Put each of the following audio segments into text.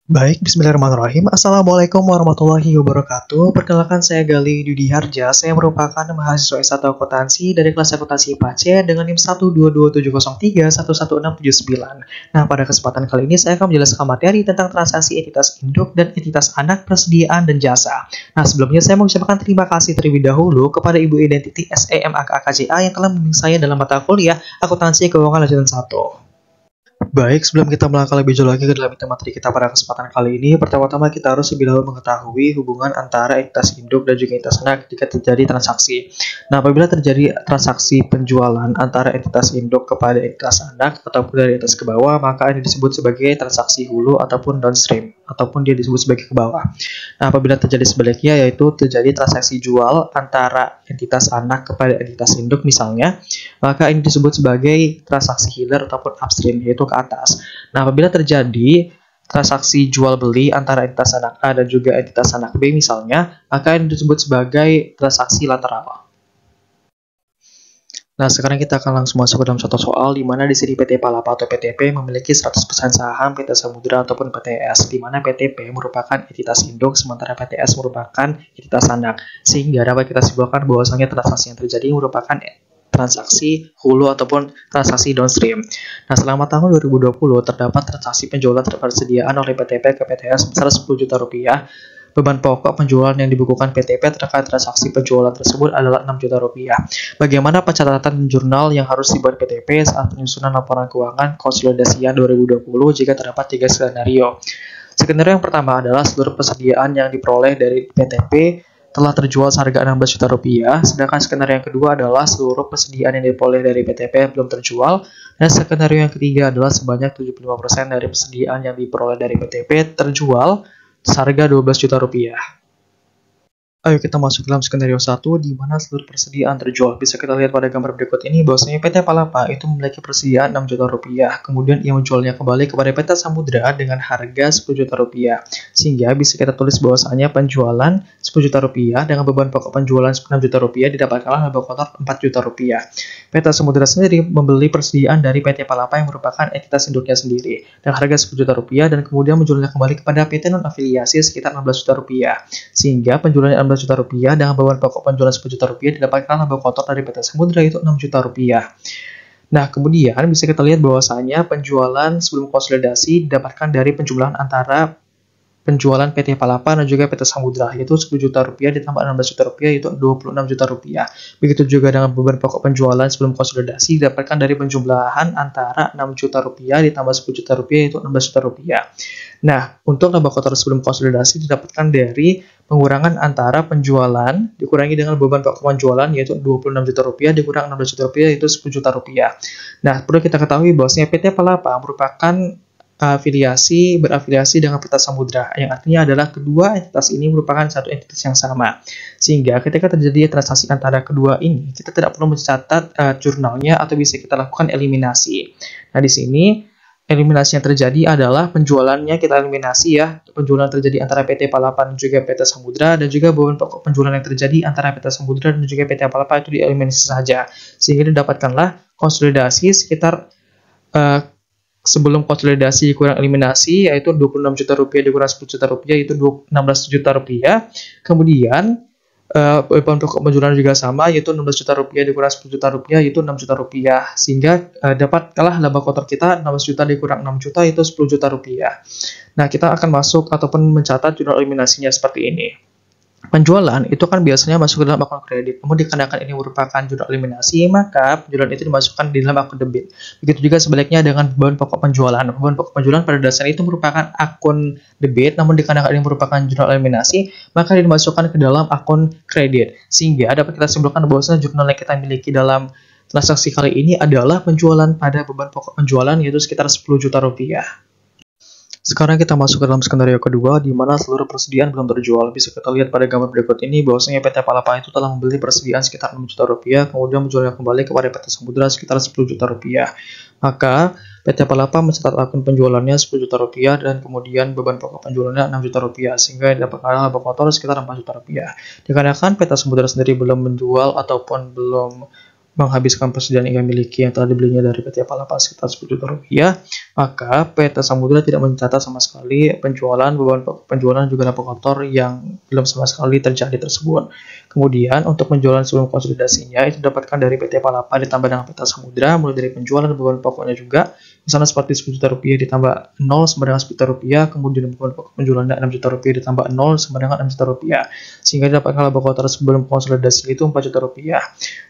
Baik, bismillahirrahmanirrahim. Assalamualaikum warahmatullahi wabarakatuh. Perkenalkan saya Gali Dudi Harja. Saya merupakan mahasiswa S1 akuntansi dari kelas akuntansi IPA C dengan NIM 12270311679. Nah, pada kesempatan kali ini saya akan menjelaskan materi tentang transaksi entitas induk dan entitas anak persediaan dan jasa. Nah, sebelumnya saya mengucapkan terima kasih terlebih dahulu kepada Ibu Identiti SEMAKKJA yang telah membimbing saya dalam mata kuliah Akuntansi Keuangan Lanjutan 1. Baik, sebelum kita melangkah lebih jauh lagi ke dalam materi kita pada kesempatan kali ini, pertama-tama kita harus lebih dahulu mengetahui hubungan antara entitas induk dan juga entitas anak ketika terjadi transaksi. Nah, apabila terjadi transaksi penjualan antara entitas induk kepada entitas anak ataupun dari atas ke bawah, maka ini disebut sebagai transaksi hulu ataupun downstream, ataupun dia disebut sebagai ke bawah. Nah, apabila terjadi sebaliknya, yaitu terjadi transaksi jual antara entitas anak kepada entitas induk misalnya, maka ini disebut sebagai transaksi hilir ataupun upstream, yaitu ke atas. Nah, apabila terjadi transaksi jual beli antara entitas anak A dan juga entitas anak B misalnya, maka ini disebut sebagai transaksi lateral. Nah, sekarang kita akan langsung masuk ke dalam satu soal, di mana di sini PT Palapa atau PTP memiliki 100% saham PT Samudra ataupun PTS, di mana PTP merupakan entitas induk, sementara PTS merupakan entitas anak. Sehingga dapat kita simpulkan bahwasanya transaksi yang terjadi merupakan transaksi hulu ataupun transaksi downstream. Nah, selama tahun 2020 terdapat transaksi penjualan persediaan oleh PTP ke PTS sebesar 10 juta rupiah. Beban pokok penjualan yang dibukukan PTP terkait transaksi penjualan tersebut adalah 6 juta rupiah. Bagaimana pencatatan jurnal yang harus dibuat PTP saat penyusunan laporan keuangan konsolidasian 2020 jika terdapat 3 skenario? Skenario yang pertama adalah seluruh persediaan yang diperoleh dari PTP telah terjual seharga 16 juta rupiah, sedangkan skenario yang kedua adalah seluruh persediaan yang diperoleh dari PTP belum terjual, dan skenario yang ketiga adalah sebanyak 75% dari persediaan yang diperoleh dari PTP terjual seharga 12 juta rupiah. Ayo kita masuk dalam skenario 1, di mana seluruh persediaan terjual. Bisa kita lihat pada gambar berikut ini bahwasanya PT Palapa itu memiliki persediaan 6 juta rupiah. Kemudian ia menjualnya kembali kepada PT Samudra dengan harga 10 juta rupiah. Sehingga bisa kita tulis bahwasanya penjualan 10 juta rupiah dengan beban pokok penjualan 6 juta rupiah didapatkanlah laba kotor 4 juta rupiah. PT Samudra sendiri membeli persediaan dari PT Palapa yang merupakan entitas induknya sendiri dengan harga 10 juta rupiah dan kemudian menjualnya kembali kepada PT non-afiliasi sekitar 16 juta rupiah. Sehingga penjualannya 16 juta rupiah dengan beban pokok penjualan 10 juta rupiah didapatkan laba kotor dari PT Samudra itu 6 juta rupiah. Nah, kemudian bisa kita lihat bahwasanya penjualan sebelum konsolidasi didapatkan dari penjumlahan antara penjualan PT Palapa dan juga PT Samudra, yaitu 10 juta rupiah ditambah 16 juta rupiah, yaitu 26 juta rupiah. Begitu juga dengan beban pokok penjualan sebelum konsolidasi didapatkan dari penjumlahan antara 6 juta rupiah ditambah 10 juta rupiah, yaitu 16 juta rupiah. Nah, untuk laba kotor sebelum konsolidasi didapatkan dari pengurangan antara penjualan dikurangi dengan beban pokok penjualan, yaitu 26 juta rupiah dikurang 16 juta rupiah, yaitu 10 juta rupiah. Nah, perlu kita ketahui bahwasanya PT Palapa merupakan berafiliasi dengan PT Samudra, yang artinya adalah kedua entitas ini merupakan satu entitas yang sama. Sehingga ketika terjadi transaksi antara kedua ini, kita tidak perlu mencatat jurnalnya atau bisa kita lakukan eliminasi. Nah, di sini eliminasi yang terjadi adalah penjualannya kita eliminasi ya. Penjualan terjadi antara PT Palapa dan juga PT Samudra, dan juga beban pokok penjualan yang terjadi antara PT Samudra dan juga PT Palapa itu dieliminasi saja. Sehingga didapatkanlah konsolidasi sekitar sebelum konsolidasi kurang eliminasi, yaitu 26 juta rupiah dikurang 10 juta rupiah, yaitu 16 juta rupiah. Kemudian beban pokok penjualan juga sama, yaitu 16 juta rupiah dikurang 10 juta rupiah, yaitu 6 juta rupiah. Sehingga dapatkanlah laba kotor kita 16 juta dikurang 6 juta, yaitu 10 juta rupiah. Nah, kita akan masuk ataupun mencatat jurnal eliminasinya seperti ini. Penjualan itu kan biasanya masuk ke dalam akun kredit, namun dikarenakan ini merupakan jurnal eliminasi, maka penjualan itu dimasukkan di dalam akun debit. Begitu juga sebaliknya dengan beban pokok penjualan. Beban pokok penjualan pada dasarnya itu merupakan akun debit, namun dikarenakan ini merupakan jurnal eliminasi, maka dimasukkan ke dalam akun kredit. Sehingga dapat kita simpulkan bahwasanya jurnal yang kita miliki dalam transaksi kali ini adalah penjualan pada beban pokok penjualan, yaitu sekitar 10 juta rupiah. Sekarang kita masuk ke dalam skenario kedua, di mana seluruh persediaan belum terjual. Bisa kita lihat pada gambar berikut ini bahwasanya PT Palapa itu telah membeli persediaan sekitar 6 juta rupiah, kemudian menjualnya kembali kepada PT Samudra sekitar 10 juta rupiah. Maka PT Palapa mencatat akun penjualannya 10 juta rupiah dan kemudian beban pokok penjualannya 6 juta rupiah, sehingga dapatkan laba kotor sekitar 4 juta rupiah. Dikarenakan PT Samudra sendiri belum menjual ataupun belum menghabiskan persediaan yang miliki yang telah dibelinya dari PT Palapa sekitar 10 juta rupiah, maka PT Samudra tidak mencatat sama sekali penjualan, beban pokok penjualan juga laba kotor yang belum sama sekali terjadi tersebut. Kemudian untuk penjualan sebelum konsolidasinya itu didapatkan dari PT Palapa ditambah dengan PT Samudra, mulai dari penjualan beban pokoknya juga, misalnya seperti 10 juta rupiah ditambah 0 sama dengan 10 juta rupiah, kemudian beban pokok penjualannya 6 juta rupiah ditambah 0 sama dengan 6 juta rupiah, sehingga didapatkan laba kotor sebelum konsolidasi itu 4 juta rupiah.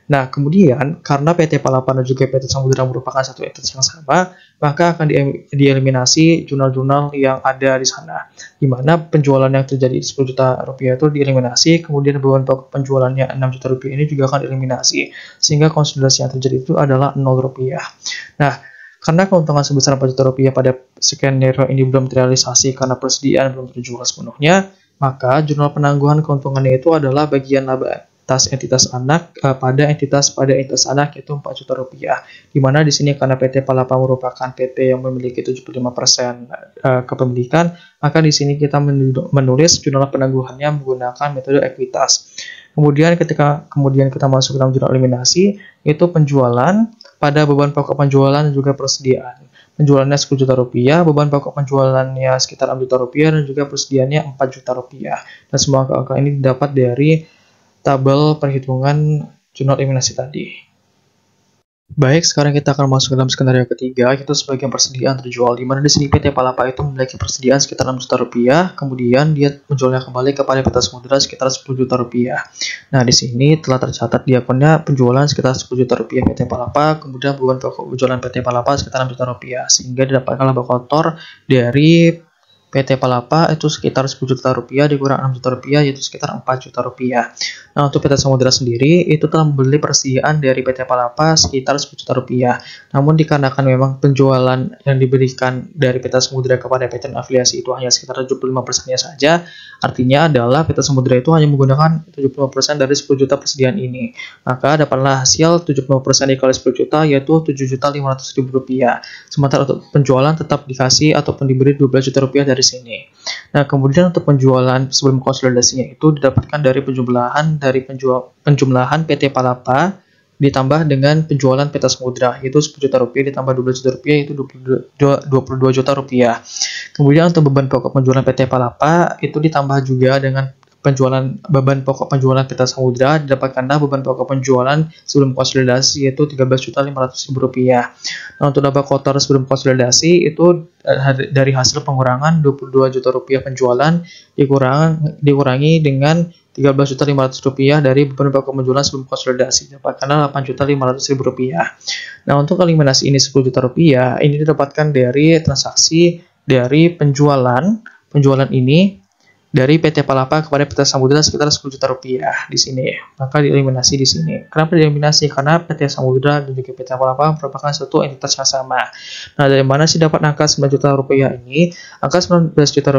Nah, kemudian karena PT Palapa dan juga PT Samudra merupakan satu entitas yang sama, maka akan dieliminasi jurnal-jurnal yang ada di sana, di mana penjualan yang terjadi 10 juta rupiah itu dieliminasi, kemudian beban pokok penjualannya 6 juta rupiah ini juga akan dieliminasi, sehingga konsolidasi yang terjadi itu adalah 0 rupiah. Nah, karena keuntungan sebesar 4 juta rupiah pada skenario ini belum terrealisasi karena persediaan belum terjual sepenuhnya, maka jurnal penangguhan keuntungannya itu adalah bagian laba atas entitas anak pada entitas anak yaitu 4 juta rupiah. Di mana di sini karena PT Palapa merupakan PT yang memiliki 75% kepemilikan, maka di sini kita menulis jurnal penangguhannya menggunakan metode ekuitas. Kemudian kita masuk ke dalam jurnal eliminasi, itu penjualan pada beban pokok penjualan dan juga persediaan. Penjualannya 10 juta rupiah, beban pokok penjualannya sekitar 6 juta rupiah, dan juga persediaannya 4 juta rupiah. Dan semua angka ini didapat dari tabel perhitungan jurnal eliminasi tadi. Baik, sekarang kita akan masuk ke dalam skenario ketiga, yaitu sebagian persediaan terjual, di mana di sini PT Palapa itu memiliki persediaan sekitar 6 juta rupiah, kemudian dia menjualnya kembali kepada PT Samudra sekitar 10 juta rupiah. Nah, di sini telah tercatat di akunnya penjualan sekitar 10 juta rupiah PT Palapa, kemudian beban pokok penjualan PT Palapa sekitar 6 juta rupiah, sehingga didapatkan laba kotor dari PT Palapa itu sekitar 10 juta rupiah dikurang 6 juta rupiah, yaitu sekitar 4 juta rupiah. Nah, untuk PT Samudra sendiri itu telah membeli persediaan dari PT Palapa sekitar 10 juta rupiah. Namun dikarenakan memang penjualan yang diberikan dari PT Samudra kepada PT afiliasi itu hanya sekitar 75%-nya saja, artinya adalah PT Samudra itu hanya menggunakan 75% dari 10 juta persediaan ini. Maka dapatlah hasil 75% dikali 10 juta yaitu 7.500.000 rupiah. Sementara untuk penjualan tetap dikasih ataupun diberi 12 juta rupiah dari sini. Nah, kemudian untuk penjualan sebelum konsolidasinya itu didapatkan dari penjumlahan PT Palapa ditambah dengan penjualan PT Samudra, yaitu 10 juta rupiah ditambah 12 juta rupiah, yaitu 22 juta rupiah. Kemudian untuk beban pokok penjualan PT Palapa itu ditambah juga dengan beban pokok penjualan PT Samudra, didapatkanlah beban pokok penjualan sebelum konsolidasi yaitu 13.500.000 rupiah. Nah, untuk laba kotor sebelum konsolidasi itu dari hasil pengurangan 22 juta rupiah penjualan dikurangi dengan 13.500.000 rupiah dari beban pokok penjualan sebelum konsolidasi, dapatkanlah 8.500.000 rupiah. Nah, untuk eliminasi ini 10 juta rupiah ini didapatkan dari transaksi dari penjualan ini dari PT Palapa kepada PT Samudra sekitar 10 juta rupiah di sini. Maka dieliminasi di sini. Kenapa dieliminasi? Karena PT Samudra dan juga PT Palapa merupakan satu entitas yang sama. Nah, dari mana sih dapat angka 9 juta rupiah ini? Angka 9 juta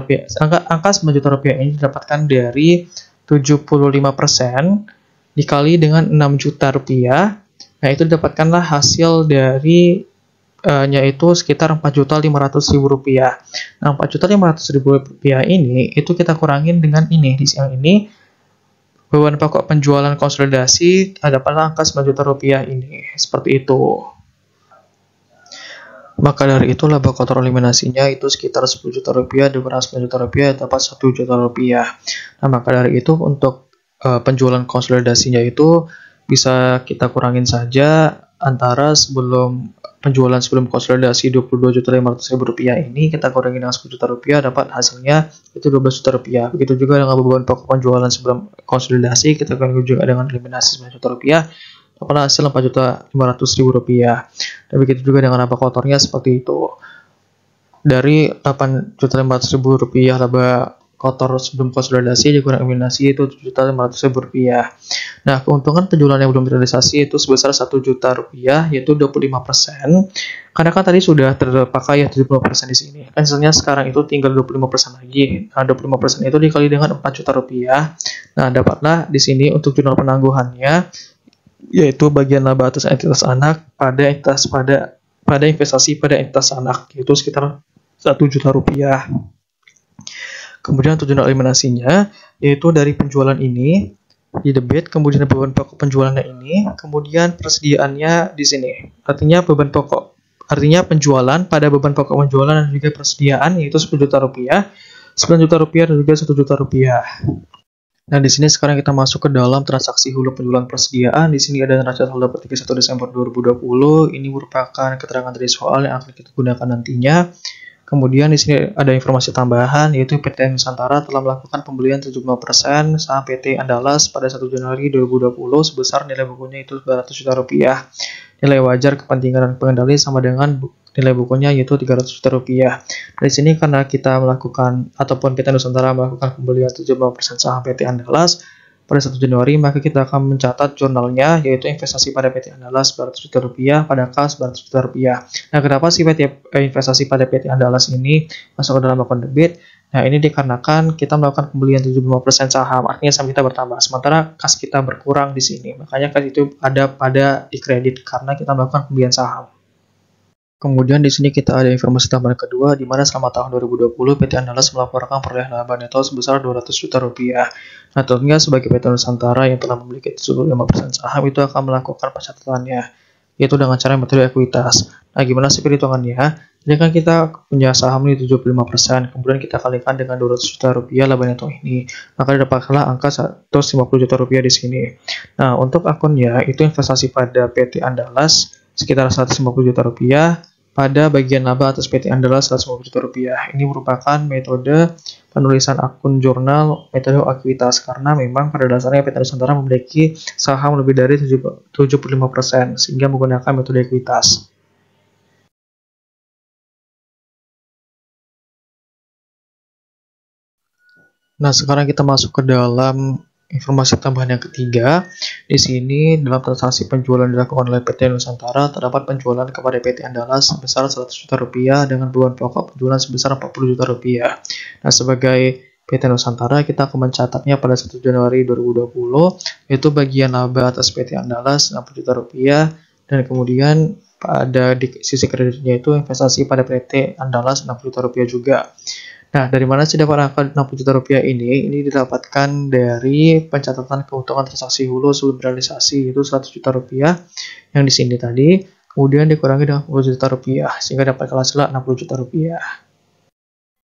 rupiah ini didapatkan dari 75% dikali dengan 6 juta rupiah. Nah, itu didapatkanlah hasil dari yaitu sekitar 4.500.000 rupiah. Nah, 4.500.000 rupiah ini itu kita kurangin dengan ini di siang ini beban pokok penjualan konsolidasi dapatlah angka 9 juta rupiah ini seperti itu. Maka dari itu laba kotor eliminasinya itu sekitar 10 juta rupiah dikurang 9 juta rupiah dapat 1 juta rupiah. Nah, maka dari itu untuk penjualan konsolidasinya itu bisa kita kurangin saja antara penjualan sebelum konsolidasi 22.500.000 rupiah ini kita kurangi dengan 10 juta rupiah dapat hasilnya itu 12 juta rupiah. Begitu juga dengan beban pokok penjualan sebelum konsolidasi kita kurangi juga dengan eliminasi 9 juta rupiah dapat hasil 4.500.000 rupiah. Dan begitu juga dengan laba kotornya seperti itu. Dari 8.500.000 rupiah laba kotor sebelum konsolidasi dikurang eliminasi itu 7.500.000 rupiah. Nah, keuntungan penjualan yang belum terrealisasi itu sebesar 1 juta rupiah yaitu 25%. Karena kan tadi sudah terpakai ya 70% di sini. Kan sisanya sekarang itu tinggal 25% lagi. Nah, 25% itu dikali dengan 4 juta rupiah. Nah, dapatlah di sini untuk jurnal penangguhannya yaitu bagian laba atas entitas anak pada investasi pada entitas anak yaitu sekitar 1 juta rupiah. Kemudian untuk jurnal eliminasinya yaitu dari penjualan ini di debit, kemudian beban pokok penjualannya ini, kemudian persediaannya di sini. Artinya penjualan pada beban pokok penjualan dan juga persediaan yaitu 10 juta rupiah, 9 juta rupiah dan juga 1 juta rupiah. Nah, di sini sekarang kita masuk ke dalam transaksi hulu penjualan persediaan. Di sini ada neraca saldo per 31 Desember 2020. Ini merupakan keterangan dari soal yang akan kita gunakan nantinya. Kemudian di sini ada informasi tambahan, yaitu PT Nusantara telah melakukan pembelian 75% saham PT Andalas pada 1 Januari 2020 sebesar nilai bukunya itu 200 juta rupiah. Nilai wajar kepentingan dan pengendali sama dengan nilai bukunya yaitu 300 juta rupiah. Di sini karena kita melakukan ataupun PT Nusantara melakukan pembelian 75% saham PT Andalas pada 1 Januari, maka kita akan mencatat jurnalnya, yaitu investasi pada PT Andalas 900 juta rupiah, pada kas 900 juta rupiah. Nah, kenapa sih investasi pada PT Andalas ini masuk ke dalam akun debit? Nah, ini dikarenakan kita melakukan pembelian 75% saham, artinya saham kita bertambah, sementara kas kita berkurang di sini. Makanya kas itu ada pada di kredit karena kita melakukan pembelian saham. Kemudian di sini kita ada informasi tambahan kedua, di mana selama tahun 2020 PT Andalas melaporkan perolehan laba neto sebesar 200 juta rupiah. Nah, tentunya sebagai PT Nusantara yang telah memiliki 75% saham itu akan melakukan pencatatannya, yaitu dengan cara metode ekuitas. Nah, gimana sih perhitungannya? Jadi kan kita punya saham ini 75%, kemudian kita kalikan dengan 200 juta rupiah laba neto ini, maka didapatkanlah angka 150 juta rupiah di sini. Nah, untuk akunnya itu investasi pada PT Andalas sekitar 150 juta rupiah, pada bagian laba atas PT Andalas 150 juta rupiah. Ini merupakan metode penulisan akun jurnal metode ekuitas karena memang pada dasarnya PT Nusantara memiliki saham lebih dari 75% sehingga menggunakan metode ekuitas. Nah, sekarang kita masuk ke dalam informasi tambahan yang ketiga. Di sini dalam transaksi penjualan dilakukan oleh PT Nusantara terdapat penjualan kepada PT Andalas sebesar 100 juta rupiah dengan beban pokok penjualan sebesar 40 juta rupiah. Nah, sebagai PT Nusantara kita akan mencatatnya pada 1 Januari 2020, yaitu bagian laba atas PT Andalas 60 juta rupiah, dan kemudian pada di sisi kreditnya itu investasi pada PT Andalas 60 juta rupiah juga. Nah, dari mana sih dapat angka 60 juta rupiah ini? Ini didapatkan dari pencatatan keuntungan transaksi hulu sebelum realisasi, yaitu 100 juta rupiah yang di sini tadi, kemudian dikurangi dengan 10 juta rupiah, sehingga dapat hasil 60 juta rupiah.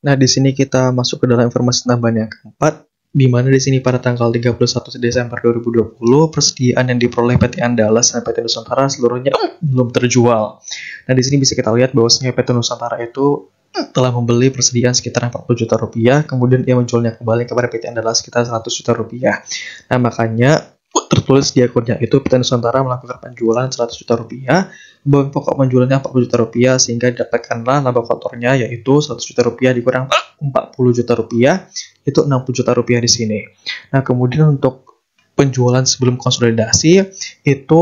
Nah, di sini kita masuk ke dalam informasi tambahan yang keempat, di mana di sini pada tanggal 31 Desember 2020, persediaan yang diperoleh PT Andalas dan PT Nusantara seluruhnya belum terjual. Nah, di sini bisa kita lihat bahwasanya PT Nusantara itu telah membeli persediaan sekitar 40 juta rupiah, kemudian ia menjualnya kembali kepada PT Andalas sekitar 100 juta rupiah. Nah, makanya tertulis di akunnya itu PT Nusantara melakukan penjualan 100 juta rupiah, beban pokok penjualannya 40 juta rupiah, sehingga didapatkanlah laba kotornya yaitu 100 juta rupiah dikurang 40 juta rupiah, itu 60 juta rupiah di sini. Nah, kemudian untuk penjualan sebelum konsolidasi itu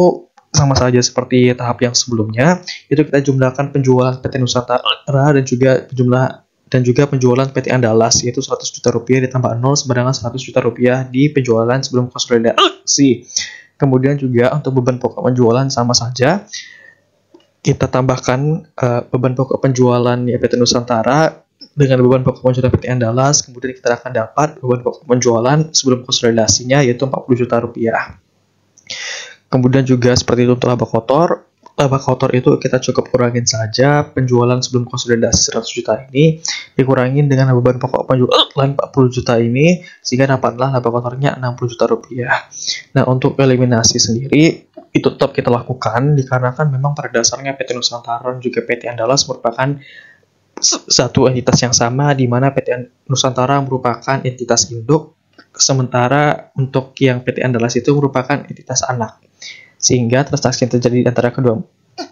sama saja seperti tahap yang sebelumnya, itu kita jumlahkan penjualan PT Nusantara dan juga penjualan PT Andalas, yaitu 100 juta rupiah ditambah 0 sama dengan 100 juta rupiah di penjualan sebelum konsolidasi. Kemudian juga untuk beban pokok penjualan sama saja, kita tambahkan beban pokok penjualan PT Nusantara dengan beban pokok penjualan PT Andalas, kemudian kita akan dapat beban pokok penjualan sebelum konsolidasinya yaitu 40 juta rupiah. Kemudian juga seperti itu untuk laba kotor. Laba kotor itu kita cukup kurangin saja penjualan sebelum konsolidasi 100 juta ini, dikurangin dengan beban pokok penjualan 40 juta ini, sehingga dapatlah laba kotornya 60 juta rupiah. Nah, untuk eliminasi sendiri, itu tetap kita lakukan, dikarenakan memang pada dasarnya PT Nusantara dan juga PT Andalas merupakan satu entitas yang sama, di mana PT Nusantara merupakan entitas induk, sementara untuk yang PT Andalas itu merupakan entitas anak. Sehingga transaksi yang terjadi antara kedua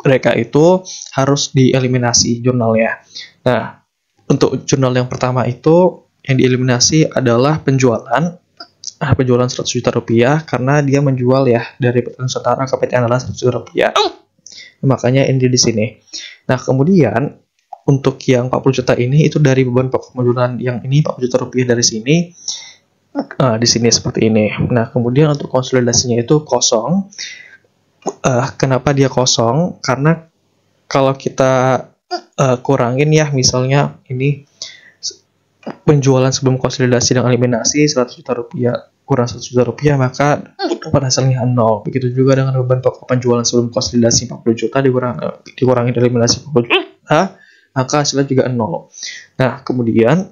mereka itu harus dieliminasi jurnalnya. Nah, untuk jurnal yang pertama itu yang dieliminasi adalah penjualan 100 juta rupiah karena dia menjual ya dari PT Nusantara ke PT Andalas 100 juta rupiah. Makanya ini di sini. Nah, kemudian untuk yang 40 juta ini itu dari beban pokok penjualan yang ini 40 juta rupiah dari sini. Di sini seperti ini. Nah, kemudian untuk konsolidasinya itu kosong. Kenapa dia kosong? Karena kalau kita kurangin ya, misalnya ini penjualan sebelum konsolidasi dan eliminasi 100 juta rupiah kurang 1 juta rupiah, maka dapat hasilnya 0. Begitu juga dengan beban pokok penjualan sebelum konsolidasi 40 juta dikurangi dari eliminasi 40 juta, maka hasilnya juga 0. Nah, kemudian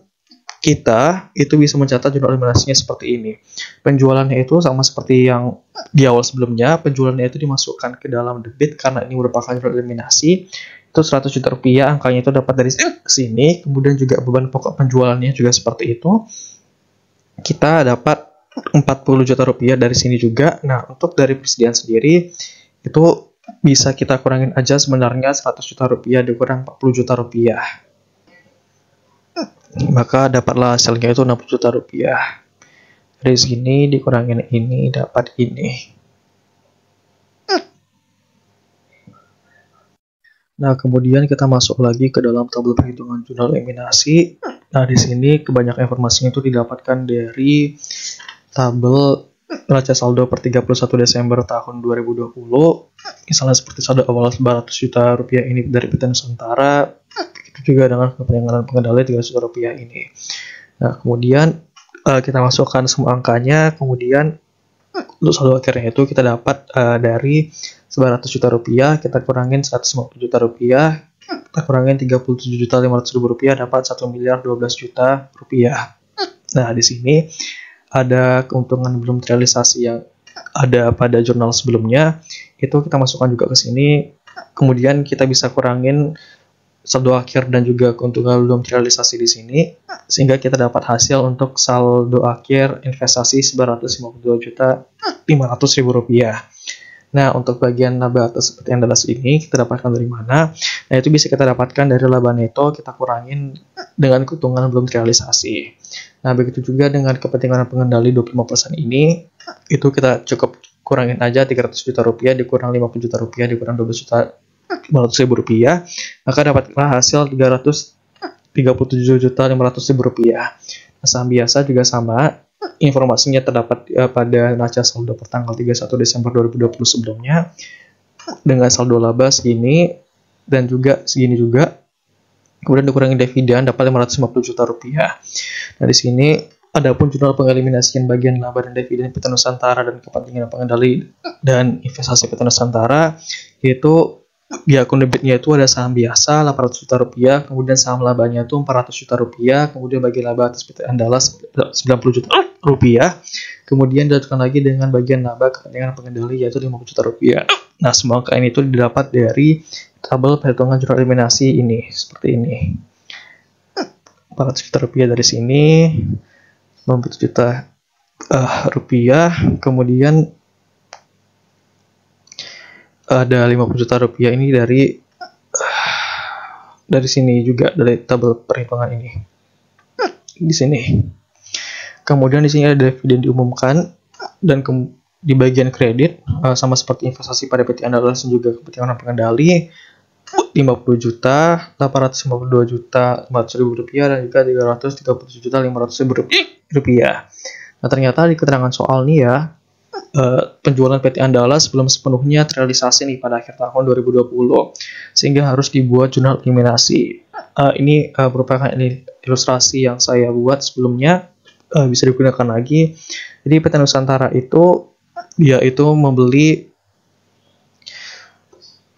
kita itu bisa mencatat jurnal eliminasinya seperti ini. Penjualannya itu sama seperti yang di awal sebelumnya, penjualannya itu dimasukkan ke dalam debit karena ini merupakan jurnal eliminasi. Itu 100 juta rupiah, angkanya itu dapat dari sini. Kemudian juga beban pokok penjualannya juga seperti itu. Kita dapat 40 juta rupiah dari sini juga. Nah, untuk dari persediaan sendiri itu bisa kita kurangin aja sebenarnya 100 juta rupiah dikurang 40 juta rupiah. Maka dapatlah hasilnya itu 60 juta rupiah. Dari sini dikurangin ini dapat ini. Nah, kemudian kita masuk lagi ke dalam tabel perhitungan jurnal eliminasi. Nah, di sini kebanyakan informasinya itu didapatkan dari tabel neraca saldo per 31 Desember tahun 2020. Misalnya seperti saldo awal 900 juta rupiah ini dari PT Nusantara. Begitu juga dengan penyaluran pengendali 300 juta rupiah ini. Nah, kemudian kita masukkan semua angkanya, kemudian untuk saldo akhirnya itu kita dapat dari 900 juta rupiah, kita kurangin 150 juta rupiah, kita kurangin 37.500.000 rupiah, dapat 1.012 juta rupiah. Nah, di sini ada keuntungan belum terrealisasi yang ada pada jurnal sebelumnya, itu kita masukkan juga ke sini, kemudian kita bisa kurangin saldo akhir dan juga keuntungan belum terrealisasi di sini, sehingga kita dapat hasil untuk saldo akhir investasi 952.500.000 rupiah. Nah, untuk bagian laba atas seperti yang atas ini kita dapatkan dari mana? Nah, itu bisa kita dapatkan dari laba neto, kita kurangin dengan keuntungan belum terrealisasi. Nah, begitu juga dengan kepentingan pengendali 25% ini, itu kita cukup kurangin aja 300 juta rupiah dikurang 50 juta rupiah dikurang 12 juta 500.000 rupiah, maka dapatlah hasil 337.500.000 rupiah. Nah, saham biasa juga sama, informasinya terdapat pada neraca saldo per tanggal 31 Desember 2020 sebelumnya, dengan saldo laba segini dan juga segini juga. Kemudian dikurangi dividen dapat 550 juta rupiah. Nah, di sini adapun jurnal pengeliminasian bagian laba dan dividen PT Nusantara dan kepentingan pengendali dan investasi PT Nusantara, yaitu di akun debitnya itu ada saham biasa 800 juta rupiah, kemudian saham labanya itu 400 juta rupiah, kemudian bagi laba atas PT Andalas 90 juta rupiah, kemudian dilanjutkan lagi dengan bagian laba kepentingan pengendali yaitu 50 juta rupiah. Nah, semua angka ini itu didapat dari tabel perhitungan jurnal eliminasi ini, seperti ini. 400 juta rupiah dari sini, 90 juta rupiah, kemudian ada 50 juta rupiah ini dari sini juga, dari tabel perhitungan ini di sini. Kemudian di sini ada dividen diumumkan dan di bagian kredit sama seperti investasi pada PT Andalas dan juga kepentingan pengendali 50 juta, 852 juta 400.000 rupiah dan juga 337 juta 500.000 rupiah. Nah, ternyata di keterangan soal nih ya, penjualan PT Andalas belum sepenuhnya terrealisasi nih pada akhir tahun 2020, sehingga harus dibuat jurnal eliminasi. Ini merupakan ilustrasi yang saya buat sebelumnya, bisa digunakan lagi. Jadi PT Nusantara itu dia itu membeli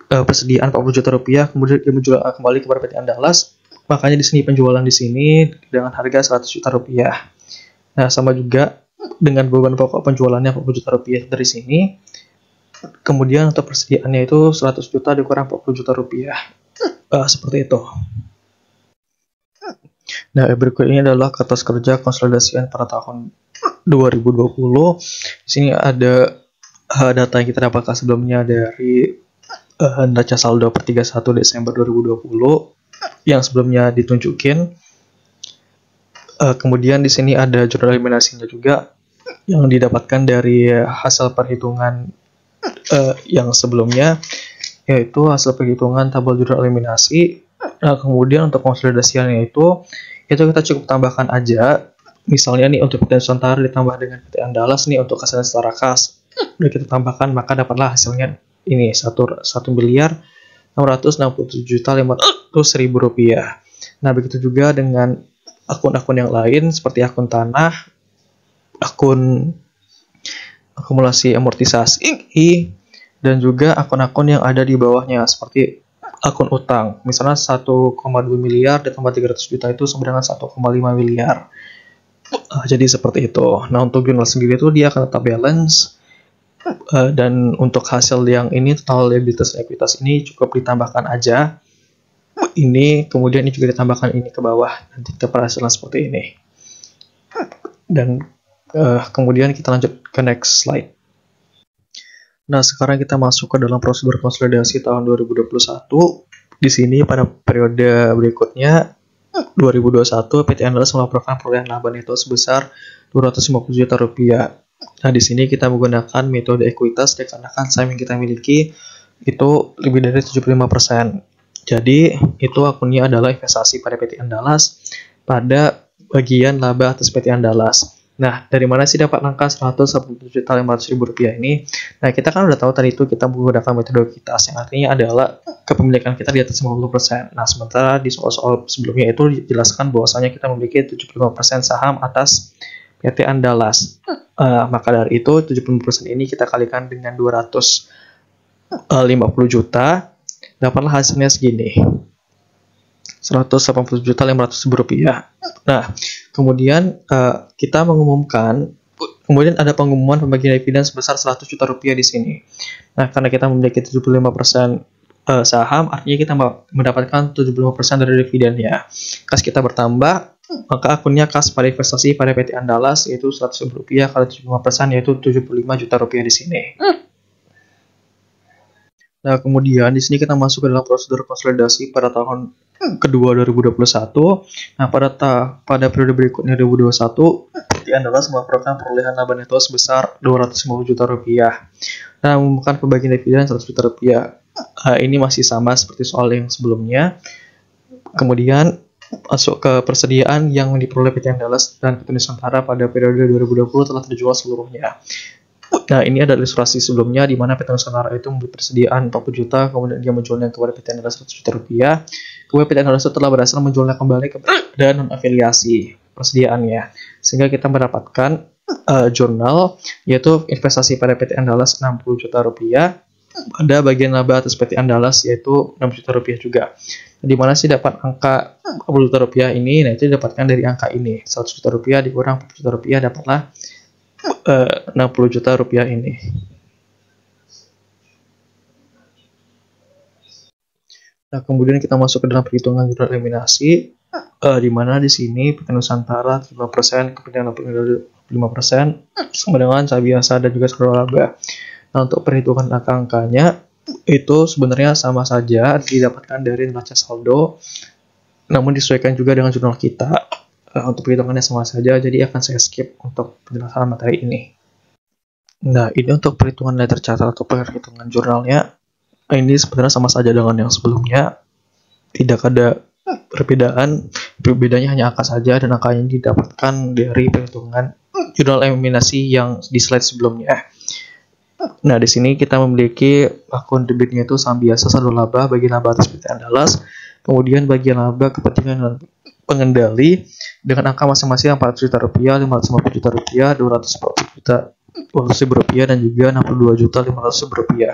persediaan 40 juta rupiah, kemudian dia menjual kembali kepada PT Andalas, makanya di sini penjualan di sini dengan harga 100 juta rupiah. Nah, sama juga dengan beban pokok penjualannya 40 juta rupiah dari sini, kemudian untuk persediaannya itu 100 juta dikurang 40 juta rupiah, seperti itu. Nah, berikut ini adalah kertas kerja konsolidasian pada tahun 2020. Di sini ada data yang kita dapatkan sebelumnya dari neraca saldo per 31 Desember 2020 yang sebelumnya ditunjukin. Kemudian di sini ada jurnal eliminasinya juga yang didapatkan dari hasil perhitungan yang sebelumnya, yaitu hasil perhitungan tabel jurnal eliminasi. Nah, kemudian untuk konsolidasiannya itu kita cukup tambahkan aja. Misalnya nih untuk PT Nusantara ditambah dengan PT Andalas nih untuk hasilnya secara kas, udah kita tambahkan, maka dapatlah hasilnya ini 1.667.500.000 rupiah. Nah, begitu juga dengan akun-akun yang lain seperti akun tanah, akun akumulasi amortisasi, dan juga akun-akun yang ada di bawahnya seperti akun utang. Misalnya 1,2 miliar ditambah 300 juta itu sama dengan 1,5 miliar. Jadi seperti itu. Nah, untuk jurnal sendiri itu dia akan tetap balance, dan untuk hasil yang ini total liabilitas ekuitas ini cukup ditambahkan aja ini, kemudian ini juga ditambahkan ini ke bawah, nanti keberhasilan seperti ini. Dan kemudian kita lanjut ke next slide. Nah, sekarang kita masuk ke dalam prosedur konsolidasi tahun 2021. Di sini pada periode berikutnya 2021 PT Andalas melaporkan perolehan laba neto sebesar 250 juta rupiah. Nah, di sini kita menggunakan metode ekuitas dikarenakan saham yang kita miliki itu lebih dari 75%. Jadi, itu akunnya adalah investasi pada PT Andalas pada bagian laba atas PT Andalas. Nah, dari mana sih dapat angka 110.500.000 rupiah ini? Nah, kita kan udah tahu tadi itu kita menggunakan metode ekuitas, yang artinya adalah kepemilikan kita di atas 50%. Nah, sementara di soal-soal sebelumnya itu dijelaskan bahwasanya kita memiliki 75% saham atas PT Andalas. Maka dari itu 75% ini kita kalikan dengan 250 juta, dapatlah hasilnya segini. 180.500.000 rupiah. Nah, kemudian kita mengumumkan, kemudian ada pengumuman pembagian dividen sebesar 100 juta rupiah di sini. Nah, karena kita memiliki 75% saham, artinya kita mendapatkan 75% dari dividennya. Kas kita bertambah, maka akunnya kas pada investasi pada PT Andalas yaitu 100 rupiah kali 75% yaitu 75 juta rupiah di sini. Nah, kemudian di sini kita masuk ke dalam prosedur konsolidasi pada tahun kedua 2021. Nah, pada periode berikutnya 2021, PT Andalas melaporkan perolehan laba neto sebesar 250 juta rupiah. Nah, mengumumkan pembagian dividen 100 juta rupiah. Ini masih sama seperti soal yang sebelumnya. Kemudian masuk ke persediaan yang diperoleh PT Andalas dan PT Nusantara pada periode 2020 telah terjual seluruhnya. Nah, ini adalah ilustrasi sebelumnya di mana PT Nusantara itu membeli persediaan 40 juta, kemudian dia menjualnya kepada PT Andalas 100 juta rupiah. Kemudian PT Andalas telah berhasil menjualnya kembali kepada non-afiliasi persediaannya, sehingga kita mendapatkan jurnal yaitu investasi pada PT Andalas 60 juta rupiah. Ada bagian laba atas PT Andalas yaitu 6 juta rupiah juga. Di mana sih dapat angka 40 juta rupiah ini? Nah, itu didapatkan dari angka ini. 100 juta rupiah dikurang 40 juta rupiah dapatlah 60 juta rupiah ini. Nah, kemudian kita masuk ke dalam perhitungan jurnal eliminasi, di mana di sini PT Nusantara 5%, kemudian 5% sama dengan saham biasa dan juga saldo laba. Nah, untuk perhitungan angka-angkanya itu sebenarnya sama saja didapatkan dari neraca saldo, namun disesuaikan juga dengan jurnal kita. Untuk perhitungannya sama saja, jadi akan saya skip untuk penjelasan materi ini. Nah, ini untuk perhitungan nilai tercatat atau perhitungan jurnalnya. Ini sebenarnya sama saja dengan yang sebelumnya. Tidak ada perbedaan. Perbedaannya hanya angka saja, dan angkanya didapatkan dari perhitungan jurnal eliminasi yang di slide sebelumnya. Nah, di sini kita memiliki akun debitnya itu saham biasa, saldo laba, bagian laba atas PT Andalas, kemudian bagian laba kepentingan pengendali dengan angka masing-masing 400 juta rupiah, 550 juta rupiah, 240 juta 200.000 rupiah, dan juga 62 juta 500.000 rupiah.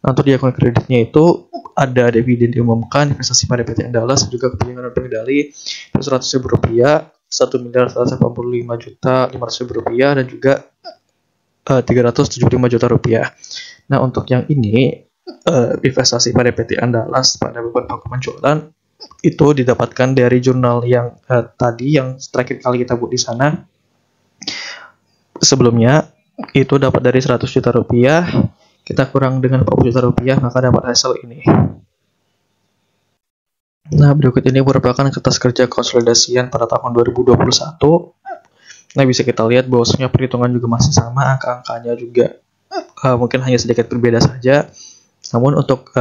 Nah, untuk di akun kreditnya itu ada dividen diumumkan, investasi pada PT Andalas, juga kepentingan pengendali 100.000 rupiah, 1.185 juta 500.000 rupiah, dan juga 375 juta rupiah. Nah, untuk yang ini investasi pada PT Andalas pada beberapa penjualan itu didapatkan dari jurnal yang tadi yang terakhir kali kita buat di sana. Sebelumnya itu dapat dari 100 juta rupiah, kita kurang dengan 40 juta rupiah, maka dapat hasil ini. Nah, berikut ini merupakan kertas kerja konsolidasian pada tahun 2021. Nah, bisa kita lihat bahwasanya perhitungan juga masih sama, angka-angkanya juga mungkin hanya sedikit berbeda saja. Namun untuk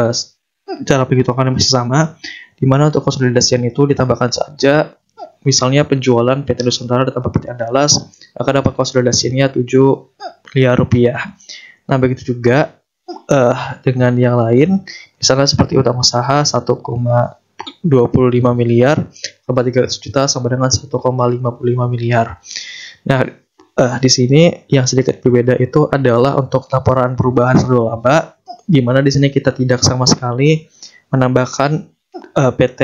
cara perhitungannya masih sama, di mana untuk konsolidasian itu ditambahkan saja, misalnya penjualan PT Nusantara ditambah PT Andalas, akan dapat konsolidasinya 7 miliar rupiah. Nah, begitu juga dengan yang lain, misalnya seperti utang usaha 1,25 miliar, tambah 300 juta sama dengan 1,55 miliar. Nah, Di sini yang sedikit berbeda itu adalah untuk laporan perubahan saldo laba, di mana di sini kita tidak sama sekali menambahkan PT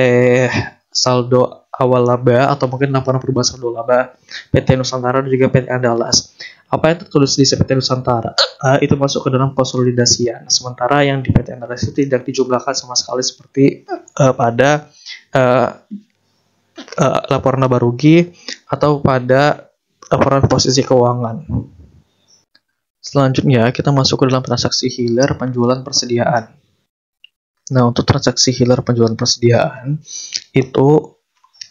saldo awal laba atau mungkin laporan perubahan saldo laba PT Nusantara dan juga PT Andalas. Apa yang tertulis di PT Nusantara itu masuk ke dalam konsolidasian, sementara yang di PT Andalas itu tidak dijumlahkan sama sekali seperti pada laporan laba rugi atau pada laporan posisi keuangan. Selanjutnya kita masuk ke dalam transaksi hilir penjualan persediaan. Nah, untuk transaksi hilir penjualan persediaan itu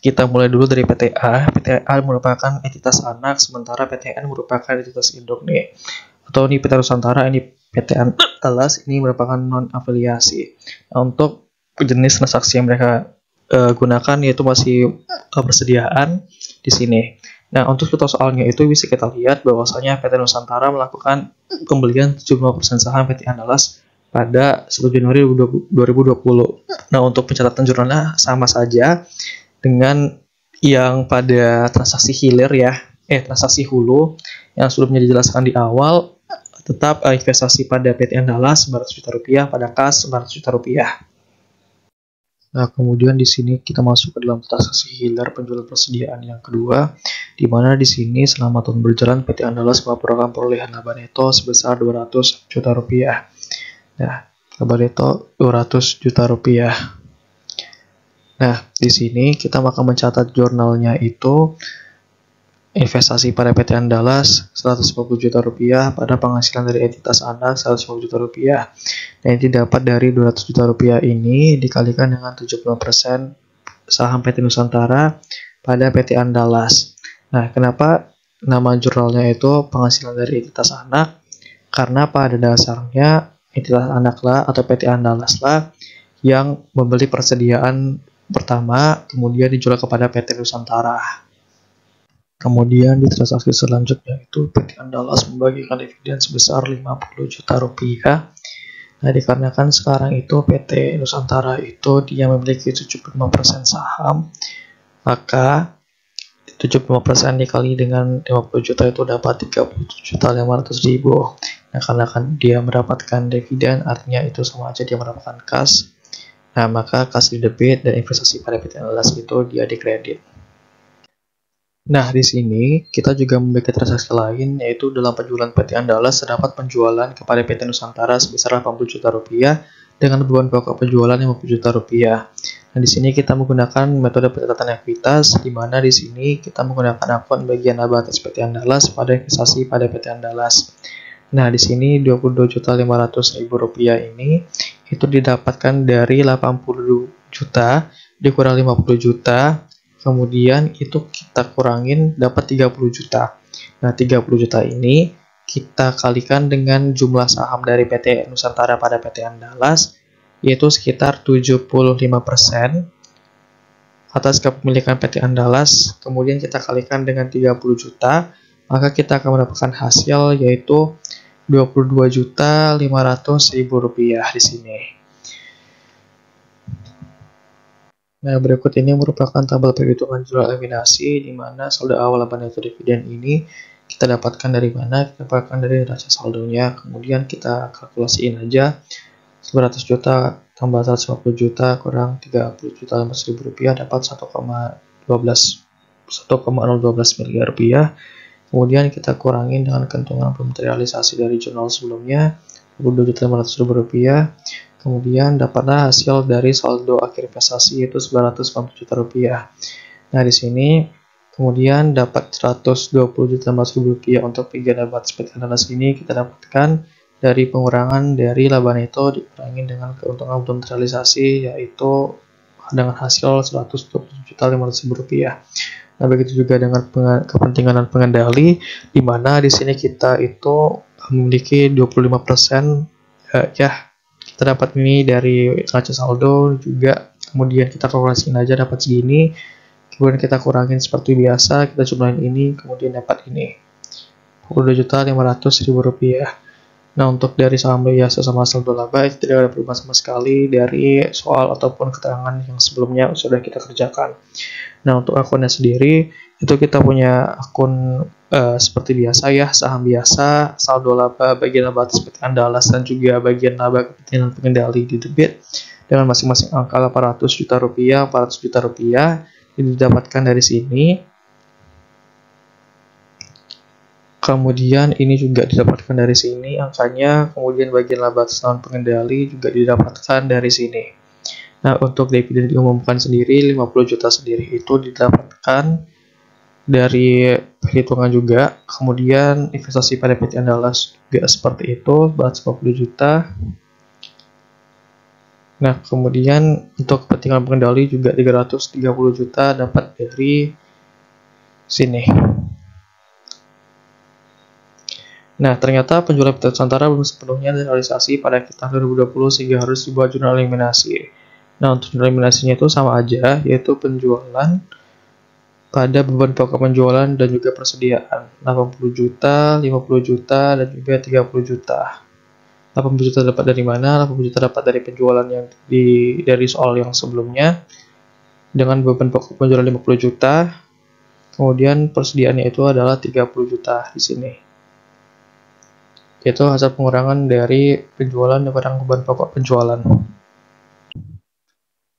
kita mulai dulu dari PTA. PTA merupakan entitas anak, sementara PTN merupakan entitas induk nih. Atau ini PT Nusantara, ini PT Andalas, ini merupakan non-afiliasi. Nah, untuk jenis transaksi yang mereka gunakan yaitu masih persediaan di sini. Nah, untuk contoh soalnya itu bisa kita lihat bahwasanya PT Nusantara melakukan pembelian 75% saham PT Andalas pada 10 Januari 2020. Nah, untuk pencatatan jurnalnya sama saja dengan yang pada transaksi hilir ya, transaksi hulu yang sebelumnya dijelaskan di awal, tetap investasi pada PT Andalas 900 juta rupiah, pada kas 900 juta rupiah. Nah, kemudian di sini kita masuk ke dalam transaksi hilir penjualan persediaan yang kedua, di mana di sini selama tahun berjalan PT Andalas melaporkan perolehan laba neto sebesar 200 juta rupiah. Nah, laba neto 200 juta rupiah. Nah, di sini kita akan mencatat jurnalnya itu investasi pada PT Andalas 150 juta rupiah, pada penghasilan dari entitas anak 150 juta rupiah. Nah, ini dapat dari 200 juta rupiah ini dikalikan dengan 70% saham PT Nusantara pada PT Andalas. Nah, kenapa nama jurnalnya itu penghasilan dari entitas anak? Karena pada dasarnya entitas anaklah atau PT Andalas lah yang membeli persediaan pertama, kemudian dijual kepada PT Nusantara. Kemudian di transaksi selanjutnya itu PT Andalas membagikan dividen sebesar 50 juta rupiah. Nah, dikarenakan sekarang itu PT Nusantara itu dia memiliki 75% saham, maka 75% dikali dengan 50 juta itu dapat 30.500.000. Nah, karena kan dia mendapatkan dividen, artinya itu sama aja dia mendapatkan kas. Nah, maka kas di debit dan investasi pada PT Andalas itu dia di kredit. Nah, di sini kita juga memiliki transaksi lain, yaitu dalam penjualan PT Andalas terdapat penjualan kepada PT Nusantara sebesar 80 juta rupiah dengan beban pokok penjualan 50 juta rupiah. Nah, di sini kita menggunakan metode pencatatan ekuitas, di mana di sini kita menggunakan akun bagian laba atas PT Andalas pada investasi pada PT Andalas. Nah, di sini 22.500.000 rupiah ini itu didapatkan dari 80 juta dikurang 50 juta, kemudian itu kita kurangin dapat 30 juta. Nah, 30 juta ini kita kalikan dengan jumlah saham dari PT Nusantara pada PT Andalas, yaitu sekitar 75% atas kepemilikan PT Andalas, kemudian kita kalikan dengan 30 juta, maka kita akan mendapatkan hasil yaitu 22.500.000 rupiah di sini. Nah, berikut ini merupakan tabel perhitungan jurnal eliminasi, di mana saldo awal laba neto dividen ini kita dapatkan dari mana? Kita dapatkan dari neraca saldonya, kemudian kita kalkulasiin aja 900 juta tambah 150 juta kurang 30 juta 500.000 rupiah dapat 1,012 miliar rupiah. Kemudian kita kurangin dengan keuntungan belum terrealisasi dari jurnal sebelumnya 22.500.000 rupiah. Kemudian dapatlah hasil dari saldo akhir investasi yaitu 990 juta rupiah. Nah, di sini kemudian dapat 120.500.000 rupiah untuk penggiat laba PT Andalas ini kita dapatkan dari pengurangan dari laba neto dikurangi dengan keuntungan belum terrealisasi yaitu dengan hasil 120.500.000 rupiah. Nah, begitu juga dengan kepentingan dan pengendali, di mana di sini kita itu memiliki 25% kita dapat ini dari neraca saldo juga, kemudian kita kalkulasiin aja dapat segini, kemudian kita kurangin seperti biasa, kita jumlahin ini, kemudian dapat ini 22.500.000 rupiah. Nah, untuk dari saham biasa sama saldo laba itu tidak ada perubahan sama sekali dari soal ataupun keterangan yang sebelumnya sudah kita kerjakan. Nah, untuk akunnya sendiri itu kita punya akun seperti biasa ya, saham biasa, saldo laba, bagian laba atas PT Andalas, dan juga bagian laba kepentingan pengendali di debit dengan masing-masing angka 800 juta rupiah, 400 juta rupiah. Ini didapatkan dari sini. Kemudian ini juga didapatkan dari sini angkanya, kemudian bagian laba atas tahun pengendali juga didapatkan dari sini. Nah, untuk dividen diumumkan sendiri 50 juta sendiri itu didapatkan dari perhitungan juga. Kemudian investasi pada PT Andalas juga seperti itu, 450 juta. Nah, kemudian untuk kepentingan pengendali juga 330 juta dapat dari sini. Nah, ternyata penjualan PT Nusantara belum sepenuhnya terrealisasi pada kita 2020 sehingga harus dibuat jurnal eliminasi. Nah, untuk jurnal eliminasinya itu sama aja, yaitu penjualan pada beban pokok penjualan dan juga persediaan 80 juta, 50 juta, dan juga 30 juta. 80 juta dapat dari mana? 80 juta dapat dari penjualan yang dari soal yang sebelumnya dengan beban pokok penjualan 50 juta. Kemudian persediaannya itu adalah 30 juta di sini. Itu hasil pengurangan dari penjualan dan beban pokok penjualan.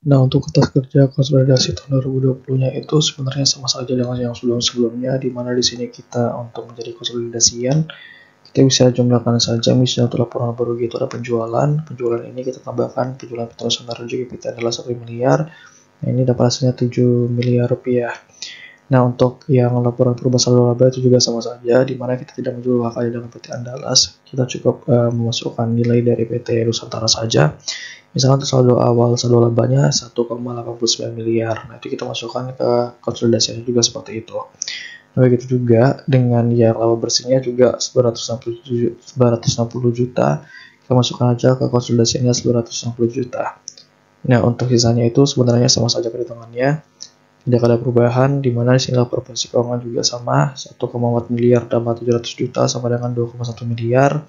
Nah, untuk kertas kerja konsolidasi tahun 2020-nya itu sebenarnya sama saja dengan yang sebelum-sebelumnya, di mana di sini kita untuk menjadi konsolidasian kita bisa jumlahkan saja. Misalnya untuk laporan baru itu ada penjualan ini kita tambahkan penjualan PT Nusantara juga PT adalah 1 miliar. Nah, ini dapat hasilnya 7 miliar rupiah. Nah, untuk yang laporan perubahan saldo laba itu juga sama saja, di mana kita tidak menjual kali dengan PT Andalas, kita cukup memasukkan nilai dari PT Nusantara saja. Misalkan untuk saldo awal saldo labanya 1,89 miliar. Nah, itu kita masukkan ke konsolidasinya juga seperti itu. Nah, begitu juga dengan yang laba bersihnya juga 960 juta. Kita masukkan aja ke konsolidasinya 960 juta. Nah, untuk sisanya itu sebenarnya sama saja perhitungannya. Tidak ada perubahan, di mana sini lapor posisi keuangan juga sama, 1,4 miliar tambah 700 juta sama dengan 2,1 miliar.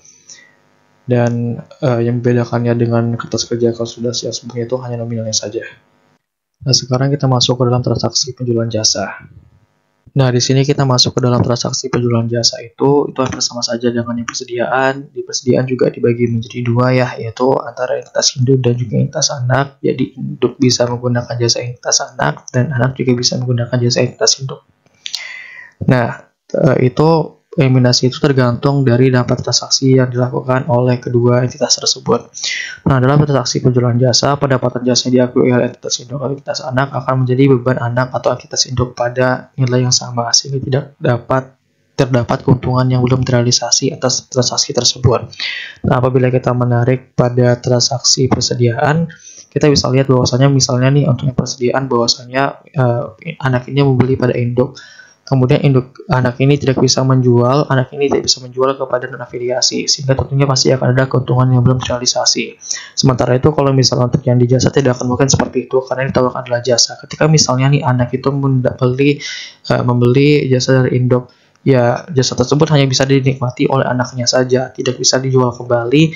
Dan yang membedakannya dengan kertas kerja konsolidasi yang sebelumnya itu hanya nominalnya saja. Nah, sekarang kita masuk ke dalam transaksi penjualan jasa. Nah, di sini kita masuk ke dalam transaksi penjualan jasa itu hampir sama saja dengan yang persediaan. Di persediaan juga dibagi menjadi dua ya, yaitu antara entitas induk dan juga entitas anak. Jadi induk bisa menggunakan jasa entitas anak dan anak juga bisa menggunakan jasa entitas induk. Nah, itu eliminasi itu tergantung dari dampak transaksi yang dilakukan oleh kedua entitas tersebut. Nah, dalam transaksi penjualan jasa, pendapatan jasa yang diakui oleh entitas induk atau entitas anak akan menjadi beban anak atau entitas induk pada nilai yang sama, sehingga tidak terdapat keuntungan yang belum terrealisasi atas transaksi tersebut. Nah, apabila kita menarik pada transaksi persediaan, kita bisa lihat bahwasanya misalnya nih untuk yang persediaan bahwasanya anak ini membeli pada induk. Kemudian induk anak ini tidak bisa menjual kepada non-afiliasi, sehingga tentunya pasti akan ada keuntungan yang belum terrealisasi. Sementara itu kalau misalnya untuk yang di jasa tidak akan mungkin seperti itu, karena yang ditawarkan adalah jasa. Ketika misalnya nih anak itu membeli jasa dari induk, ya jasa tersebut hanya bisa dinikmati oleh anaknya saja, tidak bisa dijual kembali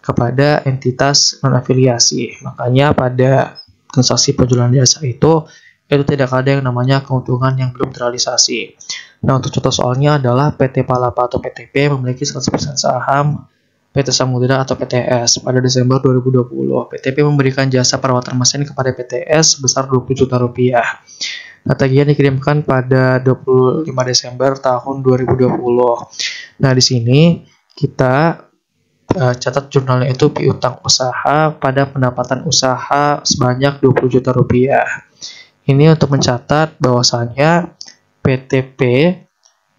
kepada entitas non-afiliasi. Makanya pada transaksi penjualan jasa itu tidak ada yang namanya keuntungan yang belum terrealisasi. Nah, untuk contoh soalnya adalah PT Palapa atau PTP memiliki 100% saham PT Samudra atau PTS pada Desember 2020. PTP memberikan jasa perawatan mesin kepada PTS sebesar 20 juta rupiah. Nah, tagihan dikirimkan pada 25 Desember tahun 2020. Nah, di sini kita catat jurnalnya itu piutang usaha pada pendapatan usaha sebanyak 20 juta rupiah. Ini untuk mencatat bahwasannya PTP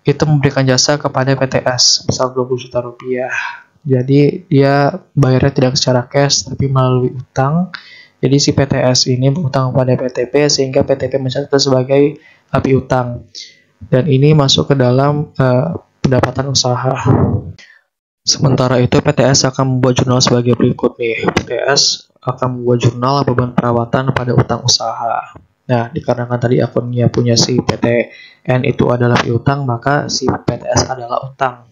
itu memberikan jasa kepada PTS sebesar 20 juta rupiah. Jadi dia bayarnya tidak secara cash tapi melalui utang. Jadi si PTS ini berutang kepada PTP sehingga PTP mencatat sebagai piutang. Dan ini masuk ke dalam pendapatan usaha. Sementara itu PTS akan membuat jurnal sebagai berikut nih. PTS akan membuat jurnal beban perawatan pada utang usaha. Nah, dikarenakan tadi akunnya punya si PTN itu adalah piutang, maka si PTS adalah utang.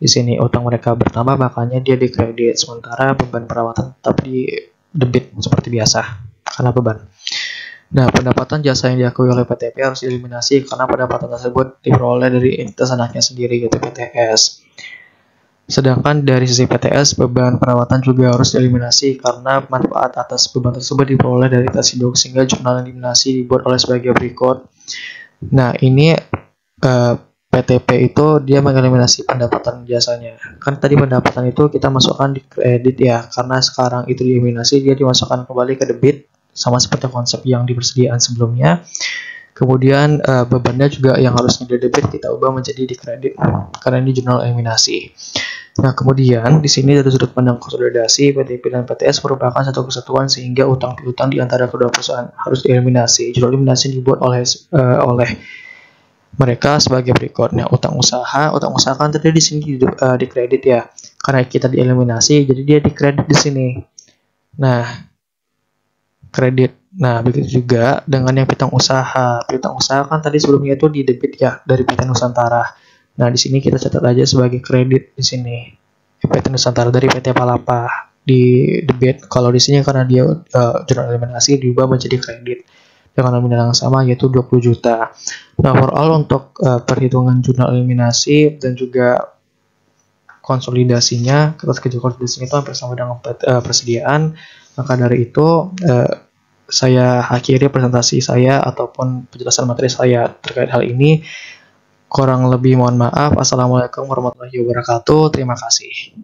Di sini utang mereka bertambah, makanya dia dikredit. Sementara beban perawatan tetap di debit seperti biasa karena beban. Nah, pendapatan jasa yang diakui oleh PTP harus dieliminasi karena pendapatan tersebut diperoleh dari entitas anaknya sendiri, yaitu PTS. Sedangkan dari sisi PTS, beban perawatan juga harus dieliminasi karena manfaat atas beban tersebut diperoleh dari entitas induk, sehingga jurnal eliminasi dibuat oleh sebagai berikut. Nah, ini PTP itu dia mengeliminasi pendapatan jasanya. Kan tadi pendapatan itu kita masukkan di kredit ya, karena sekarang itu dieliminasi, dia dimasukkan kembali ke debit, sama seperti konsep yang di persediaan sebelumnya. Kemudian bebannya juga yang harusnya di debit kita ubah menjadi di kredit karena ini jurnal eliminasi. Nah, kemudian di sini dari sudut pandang konsolidasi, PTP dan PTS merupakan satu kesatuan sehingga utang piutang di antara kedua perusahaan harus dieliminasi. Jurnal eliminasi dibuat oleh mereka sebagai berikut. Nah, utang usaha kan tadi di sini di kredit ya. Karena kita dieliminasi, jadi dia di kredit di sini. Nah, kredit. Nah, begitu juga dengan yang piutang usaha. Piutang usaha kan tadi sebelumnya itu di debit ya dari PT Nusantara. Nah, di sini kita catat aja sebagai kredit di sini. PT Nusantara dari PT Palapa di debit. Kalau di sini karena dia jurnal eliminasi diubah menjadi kredit dengan nominal yang sama yaitu 20 juta. Nah, overall untuk perhitungan jurnal eliminasi dan juga konsolidasinya, kita kerja konsolidasinya itu hampir sama dengan persediaan. Maka dari itu saya akhiri presentasi saya ataupun penjelasan materi saya terkait hal ini. Kurang lebih mohon maaf. Assalamualaikum warahmatullahi wabarakatuh. Terima kasih.